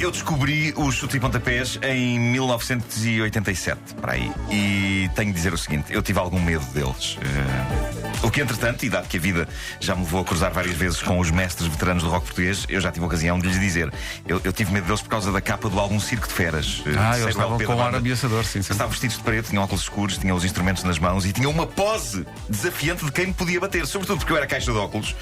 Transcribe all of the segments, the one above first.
Eu descobri os chutes e pontapés em 1987, para aí. E tenho de dizer o seguinte: eu tive algum medo deles. O que, entretanto, e dado que a vida já me levou a cruzar várias vezes com os mestres veteranos do rock português, eu já tive a ocasião de lhes dizer. Eu tive medo deles por causa da capa do álbum Circo de Feras. Eles estavam com um ar ameaçador, sim. Estavam vestidos de preto, tinham óculos escuros, tinham os instrumentos nas mãos e tinham uma pose desafiante de quem me podia bater. Sobretudo porque eu era caixa de óculos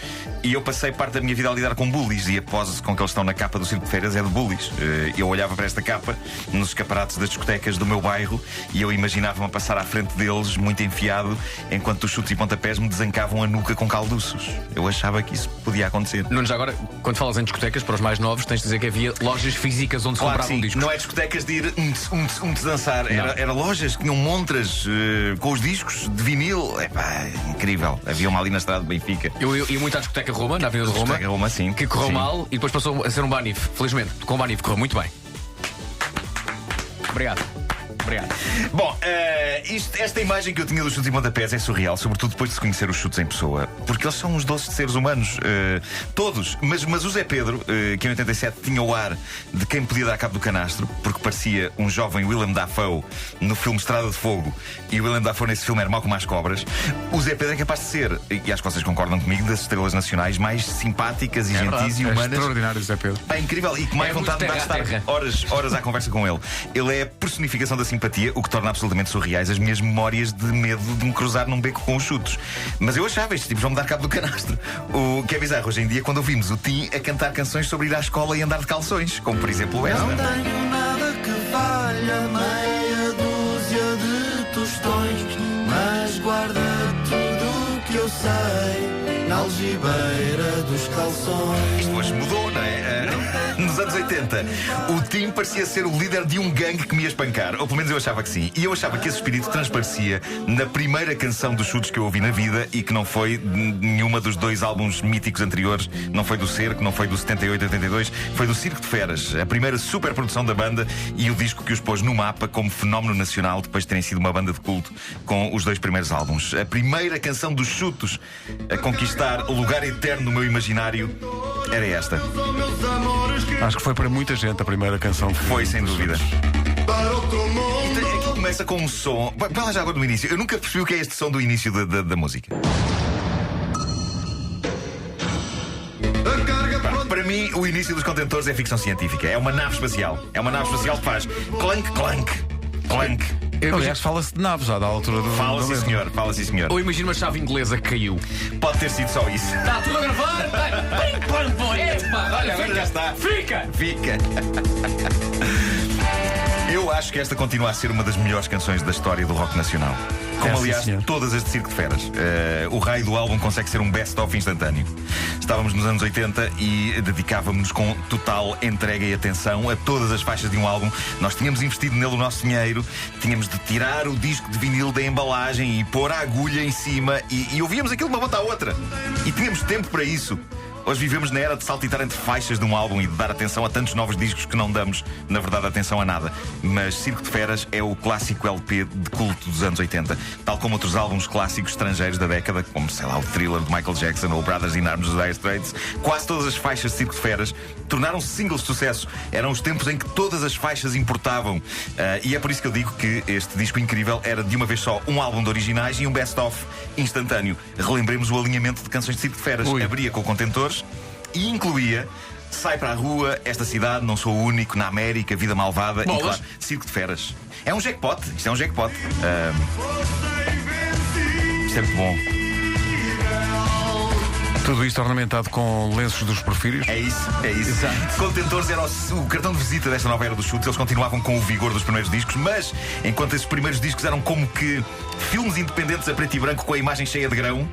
e eu passei parte da minha vida a lidar com bullies. E a pose com que eles estão na capa do Circo de Feras é de bullies. Eu olhava para esta capa nos escaparates das discotecas do meu bairro e eu imaginava-me a passar à frente deles, muito enfiado, enquanto os chutes e pontapés me desancavam a nuca com calduços. Eu achava que isso podia acontecer. Nunes, agora, quando falas em discotecas, para os mais novos, tens de dizer que havia lojas físicas onde se compravam discos. Não é discotecas de ir de dançar. Era lojas que tinham montras com os discos de vinil. Incrível. Havia uma ali na estrada de Benfica. Eu ia muito à discoteca Roma, na Avenida de Roma. Discoteca Roma, sim. Que correu mal e depois passou a ser um Banif. Felizmente, com o Banif correu muito bem. Obrigado. Bom, esta imagem que eu tinha dos chutes e pontapés é surreal, sobretudo depois de se conhecer os chutes em pessoa, porque eles são uns doces de seres humanos, todos. Mas o Zé Pedro, que em 87 tinha o ar de quem podia dar cabo do canastro, porque parecia um jovem Willem Dafoe no filme Estrada de Fogo, e o Willem Dafoe nesse filme era mau como as cobras. O Zé Pedro é capaz de ser, e acho que vocês concordam comigo, das estrelas nacionais mais simpáticas e gentis e humanas. Extraordinário, Zé Pedro. É incrível, e que mais vontade de dar estar horas à conversa com ele. Ele é a personificação da simpatia, o que torna absolutamente surreais as minhas memórias de medo de me cruzar num beco com os chutos. Mas eu achava, estes tipos vão me dar cabo do canastro. O que é bizarro hoje em dia, quando ouvimos o Tim a cantar canções sobre ir à escola e andar de calções, como por exemplo esta. Não tenho nada que valha meia dúzia de tostões, mas guarda tudo o que eu sei na algibeira dos calções. Isto hoje mudou, não é? Nos anos 80, o Tim parecia ser o líder de um gangue que me ia espancar. Ou pelo menos eu achava que sim. E eu achava que esse espírito transparecia na primeira canção dos chutes que eu ouvi na vida e que não foi de nenhuma dos dois álbuns míticos anteriores. Não foi do Cerco, não foi do 78-82, foi do Circo de Feras, a primeira superprodução da banda e o disco que os pôs no mapa como fenómeno nacional depois de terem sido uma banda de culto com os dois primeiros álbuns. A primeira canção dos chutos a conquistar lugar eterno no meu imaginário era esta. Acho que foi para muita gente a primeira canção. Foi, sem dúvida. E aquilo começa com um som. Vai lá já agora no início. Eu nunca percebi o que é este som do início da música. Para mim, o início dos Contentores é ficção científica. É uma nave espacial. É uma nave espacial que faz clank, clank, clank. Aliás, fala-se de naves já da altura do. Fala, sim, senhor. Fala, sim, senhor. Ou imagino uma chave inglesa que caiu. Pode ter sido só isso. Está tudo a gravar? Olha, Já está. Fica! Eu acho que esta continua a ser uma das melhores canções da história do rock nacional. Como, aliás, todas as de Circo de Feras. O raio do álbum consegue ser um best-of instantâneo. Estávamos nos anos 80 e dedicávamos-nos com total entrega e atenção a todas as faixas de um álbum. Nós tínhamos investido nele o nosso dinheiro, tínhamos de tirar o disco de vinil da embalagem e pôr a agulha em cima e ouvíamos aquilo de uma ponta à outra. E tínhamos tempo para isso. Hoje vivemos na era de saltitar entre faixas de um álbum e de dar atenção a tantos novos discos que não damos, na verdade, atenção a nada. Mas Circo de Feras é o clássico LP de culto dos anos 80. Tal como outros álbuns clássicos estrangeiros da década, como, sei lá, o Thriller de Michael Jackson ou o Brothers in Arms dos Dire Straits, quase todas as faixas de Circo de Feras tornaram-se singles de sucesso. Eram os tempos em que todas as faixas importavam. E é por isso que eu digo que este disco incrível era de uma vez só um álbum de originais e um best-of instantâneo. Relembremos o alinhamento de canções de Circo de Feras. Abria com Contentores e incluía Sai para a Rua, Esta Cidade, Não Sou o Único, Na América, Vida Malvada e, claro, Circo de Feras. É um jackpot, isto é um jackpot. Isto é muito bom. Tudo isto ornamentado com lenços dos Porfírios. É isso. Exato. Contentores era o cartão de visita desta nova era dos chutes. Eles continuavam com o vigor dos primeiros discos, mas enquanto esses primeiros discos eram como que filmes independentes a preto e branco com a imagem cheia de grão,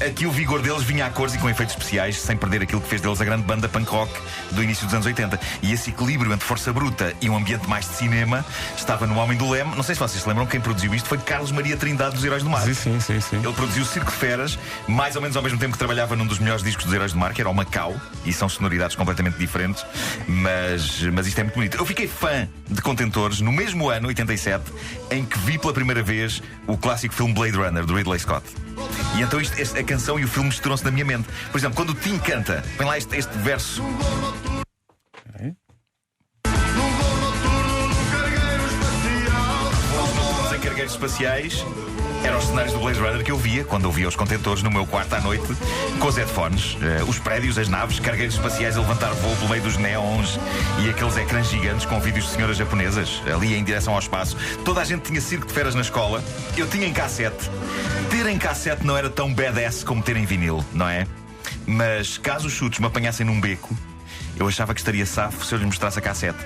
aqui o vigor deles vinha a cores e com efeitos especiais, sem perder aquilo que fez deles a grande banda punk rock do início dos anos 80. E esse equilíbrio entre força bruta e um ambiente mais de cinema estava no Homem do Leme. Não sei se vocês se lembram, quem produziu isto foi Carlos Maria Trindade dos Heróis do Mar. Sim. Ele produziu o Circo de Feras, mais ou menos ao mesmo tempo que trabalhava num dos melhores discos dos Heróis do Mar, que era o Macau, e são sonoridades completamente diferentes, mas isto é muito bonito. Eu fiquei fã de Contentores no mesmo ano, 87, em que vi pela primeira vez o clássico filme Blade Runner, do Ridley Scott. E então a canção e o filme misturam-se na minha mente. Por exemplo, quando o Tim canta, põe lá este verso. cargueiros espaciais eram os cenários do Blade Runner que eu via quando eu via os contentores no meu quarto à noite com os headphones, os prédios, as naves, cargueiros espaciais a levantar voo pelo meio dos neons e aqueles ecrãs gigantes com vídeos de senhoras japonesas ali em direção ao espaço. Toda a gente tinha circo de feras na escola. Eu tinha em cassete. Ter em cassete não era tão badass como ter em vinil, não é? Mas caso os chutes me apanhassem num beco, eu achava que estaria safo se eu lhes mostrasse a cassete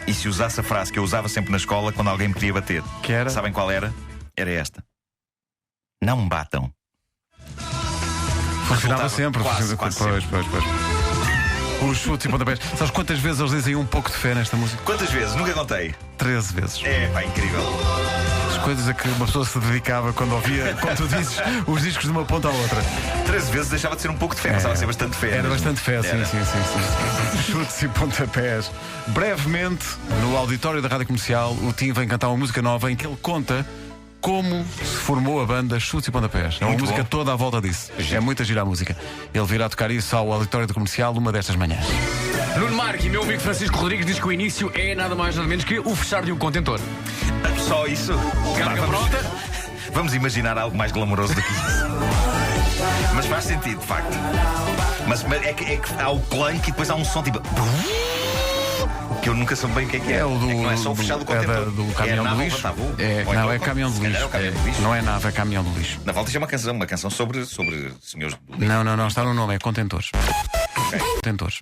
e se usasse a frase que eu usava sempre na escola quando alguém me queria bater. Que era? Sabem qual era? Era esta: não me batam. Funcionava sempre. Quase Pois. Os chutes e pontapés. Sabes quantas vezes eles dizem um pouco de fé nesta música? Quantas vezes? Nunca contei. 13 vezes. É pá, incrível. As coisas a que uma pessoa se dedicava quando ouvia, como tu dizes, os discos de uma ponta à outra. 13 vezes deixava de ser um pouco de fé, passava a ser bastante fé. Era mesmo. bastante fé, sim. Chutes e pontapés. Brevemente, no auditório da Rádio Comercial, o Tim vem cantar uma música nova em que ele conta como se formou a banda Chutes e Pontapés. É uma Muito música bom. toda à volta disso. É muito gira a música. Ele virá tocar isso ao auditório da Comercial uma destas manhãs. Nuno Marco e meu amigo Francisco Rodrigues diz que o início é nada mais nada menos que o fechar de um contentor. Só isso? Carga Vamos- pronta. Vamos imaginar algo mais glamouroso do que isso. Mas faz sentido, de facto. Mas é que há o clank e depois há um som tipo. Que eu nunca soube bem o que é. O do, É que não é só o fechado do é contentor. do caminhão nave do a lixo. levantar voo. É, Ou não, então, é caminhão se do calhar lixo. é o caminhão do lixo. Não é nave, é caminhão do lixo. Na volta isto é uma canção sobre senhores do lixo. Não, está no nome, é contentores. Contentores.